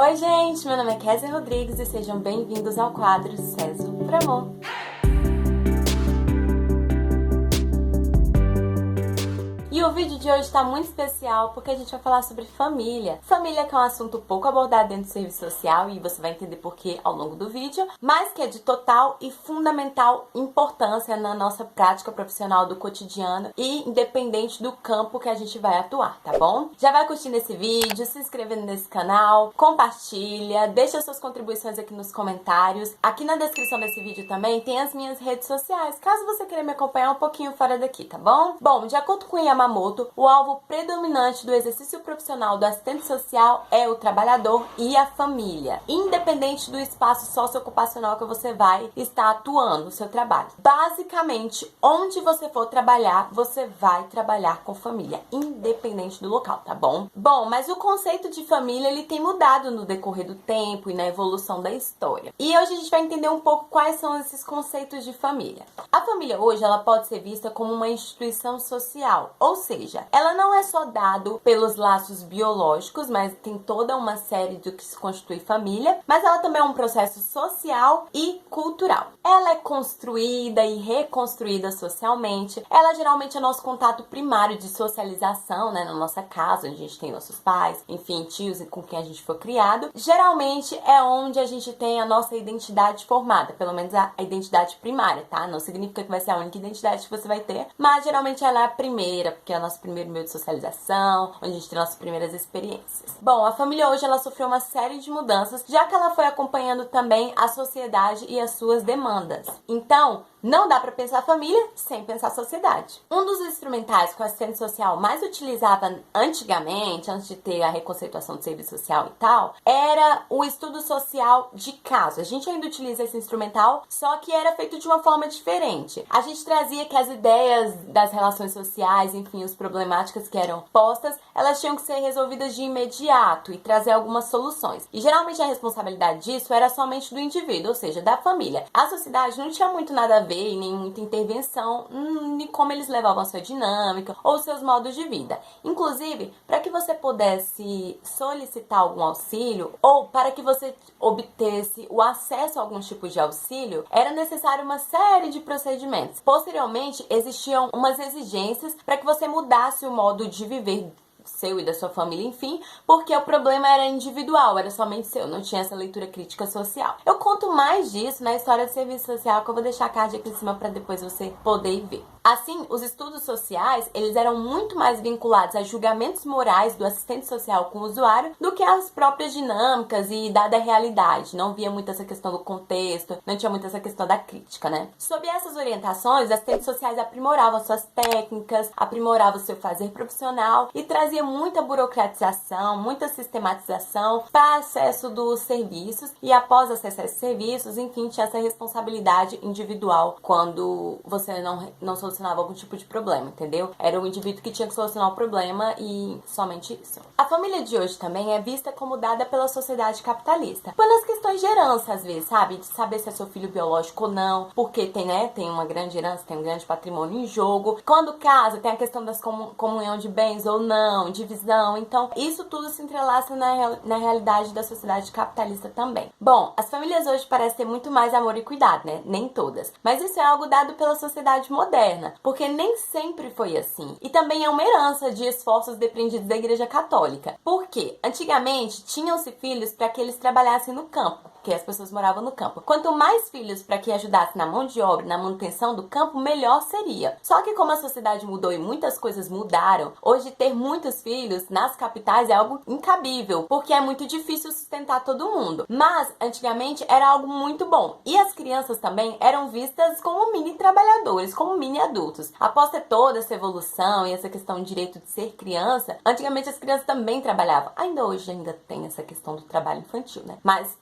Oi gente, meu nome é Kézia Rodrigues e sejam bem-vindos ao quadro Ceso por Amor. E o vídeo de hoje está muito especial porque a gente vai falar sobre família. Família que é um assunto pouco abordado dentro do serviço social e você vai entender por quê ao longo do vídeo, mas que é de total e fundamental importância na nossa prática profissional do cotidiano e independente do campo que a gente vai atuar, tá bom? Já vai curtindo esse vídeo, se inscrevendo nesse canal, compartilha, deixa suas contribuições aqui nos comentários. Aqui na descrição desse vídeo também tem as minhas redes sociais, caso você queira me acompanhar um pouquinho fora daqui, tá bom? Bom, de acordo com Yamamoto, o alvo predominante do exercício profissional do assistente social é o trabalhador e a família, independente do espaço socioocupacional que você vai estar atuando no seu trabalho. Basicamente, onde você for trabalhar, você vai trabalhar com família, independente do local, tá bom? Bom, mas o conceito de família, ele tem mudado no decorrer do tempo e na evolução da história. E hoje a gente vai entender um pouco quais são esses conceitos de família. A família hoje, ela pode ser vista como uma instituição social, ou seja, ela não é só dado pelos laços biológicos, mas tem toda uma série do que se constitui família, mas ela também é um processo social e cultural. Ela é construída e reconstruída socialmente, ela geralmente é nosso contato primário de socialização, né, na nossa casa, onde a gente tem nossos pais, enfim, tios com quem a gente foi criado. Geralmente é onde a gente tem a nossa identidade formada, pelo menos a identidade primária, tá? Não significa que vai ser a única identidade que você vai ter, mas geralmente ela é a primeira, porque é o nosso primeiro meio de socialização, onde a gente tem nossas primeiras experiências. Bom, a família hoje ela sofreu uma série de mudanças, já que ela foi acompanhando também a sociedade e as suas demandas. Então, não dá para pensar família sem pensar sociedade. Um dos instrumentais que o assistente social mais utilizava antigamente, antes de ter a reconceituação do serviço social e tal, era o estudo social de caso. A gente ainda utiliza esse instrumental, só que era feito de uma forma diferente. A gente trazia que as ideias das relações sociais, enfim, as problemáticas que eram postas, elas tinham que ser resolvidas de imediato e trazer algumas soluções. E geralmente a responsabilidade disso era somente do indivíduo, ou seja, da família. A sociedade não tinha muito nada a ver e nem muita intervenção em como eles levavam a sua dinâmica ou seus modos de vida. Inclusive, para que você pudesse solicitar algum auxílio ou para que você obtesse o acesso a algum tipo de auxílio, era necessário uma série de procedimentos. Posteriormente, existiam umas exigências para que você mudasse o modo de viver seu e da sua família, enfim, porque o problema era individual, era somente seu, não tinha essa leitura crítica social. Eu conto mais disso na história do serviço social, que eu vou deixar a card aqui em cima para depois você poder ver. Assim, os estudos sociais, eles eram muito mais vinculados a julgamentos morais do assistente social com o usuário do que as próprias dinâmicas e dada a realidade. Não via muito essa questão do contexto, não tinha muito essa questão da crítica, né? Sob essas orientações, os assistentes sociais aprimoravam suas técnicas, aprimoravam o seu fazer profissional e trazia muita burocratização, muita sistematização para acesso dos serviços e após acesso a esses serviços, enfim, tinha essa responsabilidade individual quando você não solucionava algum tipo de problema, entendeu? Era o indivíduo que tinha que solucionar o problema e somente isso. A família de hoje também é vista como dada pela sociedade capitalista, pelas questões de herança, às vezes, sabe? De saber se é seu filho biológico ou não, porque tem uma grande herança, tem um grande patrimônio em jogo. Quando casa, tem a questão das comunhão de bens ou não, divisão. Então, isso tudo se entrelaça na realidade da sociedade capitalista também. Bom, as famílias hoje parecem ter muito mais amor e cuidado, né? Nem todas. Mas isso é algo dado pela sociedade moderna, porque nem sempre foi assim. E também é uma herança de esforços depreendidos da Igreja Católica. Por quê? Antigamente, tinham-se filhos para que eles trabalhassem no campo, porque as pessoas moravam no campo. Quanto mais filhos para que ajudassem na mão de obra, na manutenção do campo, melhor seria. Só que como a sociedade mudou e muitas coisas mudaram, hoje ter muitos filhos nas capitais é algo incabível, porque é muito difícil sustentar todo mundo. Mas, antigamente, era algo muito bom. E as crianças também eram vistas como mini trabalhadores, como mini adultos. Após ter toda essa evolução e essa questão do direito de ser criança, antigamente as crianças também trabalhavam. Ainda hoje tem essa questão do trabalho infantil, né? Mas,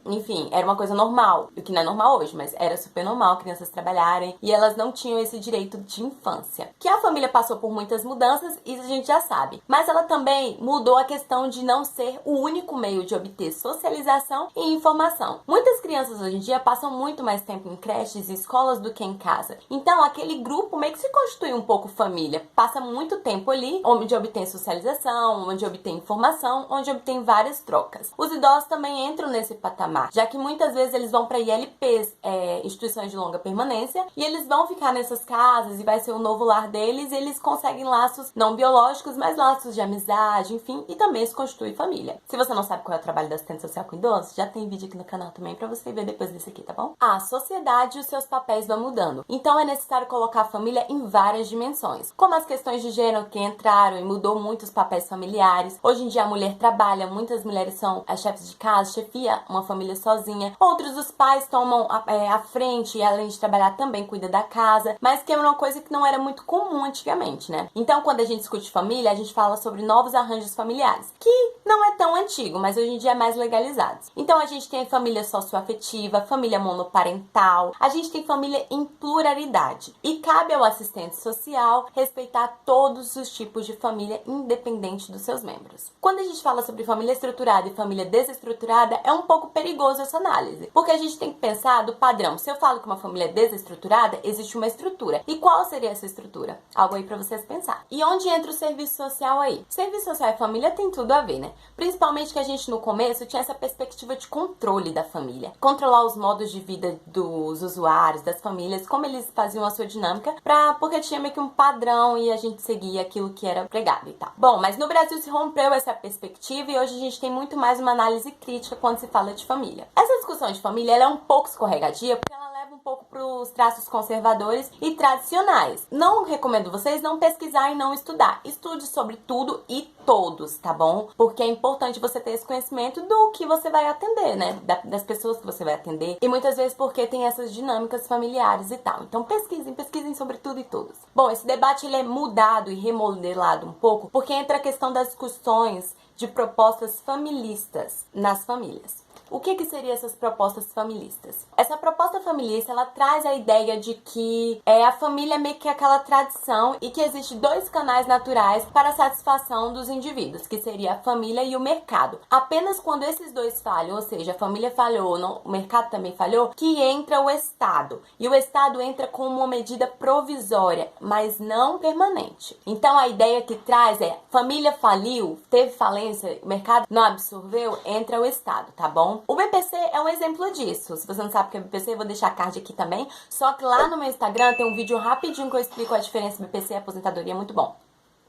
enfim, era uma coisa normal, o que não é normal hoje, mas era super normal crianças trabalharem e elas não tinham esse direito de infância. Que a família passou por muitas mudanças, isso a gente já sabe, mas ela também mudou a questão de não ser o único meio de obter socialização e informação. Muitas crianças hoje em dia passam muito mais tempo em creches e escolas do que em casa, então aquele grupo meio que se constitui um pouco família, passa muito tempo ali, onde obtém socialização, onde obtém informação, onde obtém várias trocas. Os idosos também entram nesse patamar, já que muitas vezes eles vão para ILPs, instituições de longa permanência, e eles vão ficar nessas casas e vai ser o novo lar deles, e eles conseguem laços não biológicos, mas laços de amizade, enfim, e também se constitui família. Se você não sabe qual é o trabalho da assistente social com idosos, já tem vídeo aqui no canal também pra você ver depois desse aqui, tá bom? A sociedade e os seus papéis vão mudando, então é necessário colocar a família em várias dimensões, como as questões de gênero que entraram e mudou muito os papéis familiares. Hoje em dia a mulher trabalha, muitas mulheres são as chefes de casa, chefia uma família sozinha, outros os pais tomam a frente e além de trabalhar também cuida da casa, mas que é uma coisa que não era muito comum antigamente, né? Então quando a gente discute família, a gente fala sobre novos arranjos familiares, que não é tão antigo, mas hoje em dia é mais legalizado. Então a gente tem família socioafetiva, família monoparental, a gente tem família em pluralidade, e cabe ao assistente social respeitar todos os tipos de família, independente dos seus membros. Quando a gente fala sobre família estruturada e família desestruturada, é um pouco perigoso essa análise, porque a gente tem que pensar do padrão. Se eu falo que uma família é desestruturada, existe uma estrutura. E qual seria essa estrutura? Algo aí pra vocês pensar. E onde entra o serviço social aí? Serviço social e família tem tudo a ver, né? Principalmente que a gente no começo tinha essa perspectiva de controle da família. Controlar os modos de vida dos usuários, das famílias, como eles faziam a sua dinâmica, porque tinha meio que um padrão e a gente seguia aquilo que era pregado e tal. Bom, mas no Brasil se rompeu essa perspectiva e hoje a gente tem muito mais uma análise crítica quando se fala de família. Essa discussão de família ela é um pouco escorregadia porque ela leva um pouco para os traços conservadores e tradicionais. Não recomendo vocês não pesquisar e não estudar. Estude sobre tudo e todos, tá bom? Porque é importante você ter esse conhecimento do que você vai atender, né? Das pessoas que você vai atender. E muitas vezes porque tem essas dinâmicas familiares e tal. Então pesquisem sobre tudo e todos. Bom, esse debate ele é mudado e remodelado um pouco porque entra a questão das discussões de propostas familistas nas famílias. O que seriam essas propostas familistas? Essa proposta familista, ela traz a ideia de que a família é meio que aquela tradição e que existe dois canais naturais para a satisfação dos indivíduos, que seria a família e o mercado. Apenas quando esses dois falham, ou seja, a família falhou, o mercado também falhou, que entra o Estado. E o Estado entra como uma medida provisória, mas não permanente. Então a ideia que traz é, família faliu, teve falência, o mercado não absorveu, entra o Estado, tá bom? O BPC é um exemplo disso. Se você não sabe o que é BPC, eu vou deixar card aqui também. Só que lá no meu Instagram tem um vídeo rapidinho que eu explico a diferença BPC e aposentadoria, muito bom.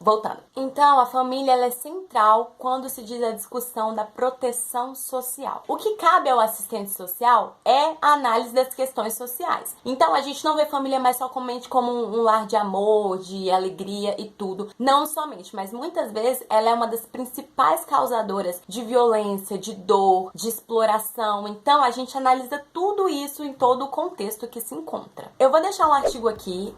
Voltando. Então, a família ela é central quando se diz a discussão da proteção social. O que cabe ao assistente social é a análise das questões sociais. Então, a gente não vê família mais somente como um lar de amor, de alegria e tudo. Não somente, mas muitas vezes ela é uma das principais causadoras de violência, de dor, de exploração. Então, a gente analisa tudo isso em todo o contexto que se encontra. Eu vou deixar um artigo aqui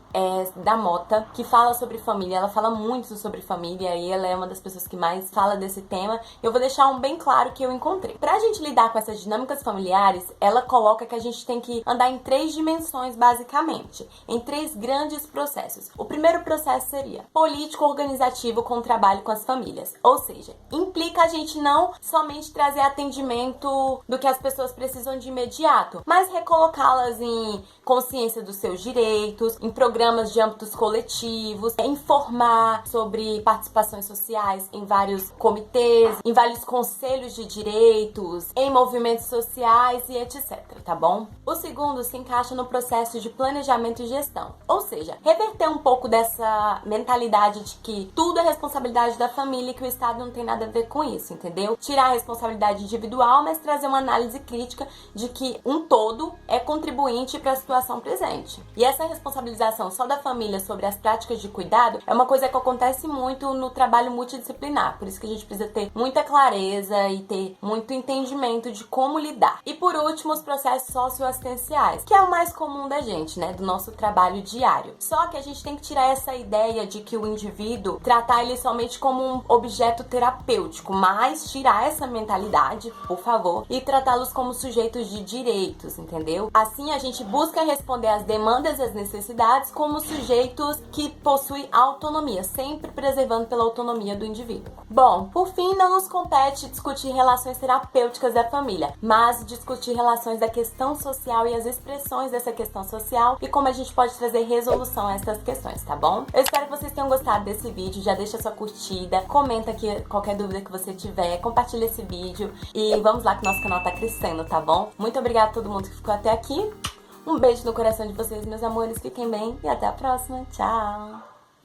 da Mota, que fala sobre família. Ela fala muito sobre família e ela é uma das pessoas que mais fala desse tema. Eu vou deixar um bem claro que eu encontrei. Pra gente lidar com essas dinâmicas familiares, ela coloca que a gente tem que andar em 3 dimensões basicamente, em 3 grandes processos. O primeiro processo seria político-organizativo com o trabalho com as famílias, ou seja, implica a gente não somente trazer atendimento do que as pessoas precisam de imediato, mas recolocá-las em consciência dos seus direitos, em programas de âmbitos coletivos, informar sobre participações sociais em vários comitês, em vários conselhos de direitos, em movimentos sociais e etc, tá bom? O segundo se encaixa no processo de planejamento e gestão, ou seja, reverter um pouco dessa mentalidade de que tudo é responsabilidade da família e que o Estado não tem nada a ver com isso, entendeu? Tirar a responsabilidade individual, mas trazer uma análise crítica de que um todo é contribuinte para a situação presente. E essa responsabilização só da família sobre as práticas de cuidado é uma coisa que acontece acontece muito no trabalho multidisciplinar, por isso que a gente precisa ter muita clareza e ter muito entendimento de como lidar. E por último, os processos socioassistenciais, que é o mais comum da gente, né, do nosso trabalho diário. Só que a gente tem que tirar essa ideia de que o indivíduo, tratar ele somente como um objeto terapêutico, mas tirar essa mentalidade, por favor, e tratá-los como sujeitos de direitos, entendeu? Assim a gente busca responder às demandas e às necessidades como sujeitos que possuem autonomia, sempre preservando pela autonomia do indivíduo. Bom, por fim, não nos compete discutir relações terapêuticas da família, mas discutir relações da questão social e as expressões dessa questão social e como a gente pode trazer resolução a essas questões, tá bom? Eu espero que vocês tenham gostado desse vídeo, já deixa sua curtida, comenta aqui qualquer dúvida que você tiver, compartilha esse vídeo e vamos lá que o nosso canal tá crescendo, tá bom? Muito obrigada a todo mundo que ficou até aqui. Um beijo no coração de vocês, meus amores. Fiquem bem e até a próxima. Tchau!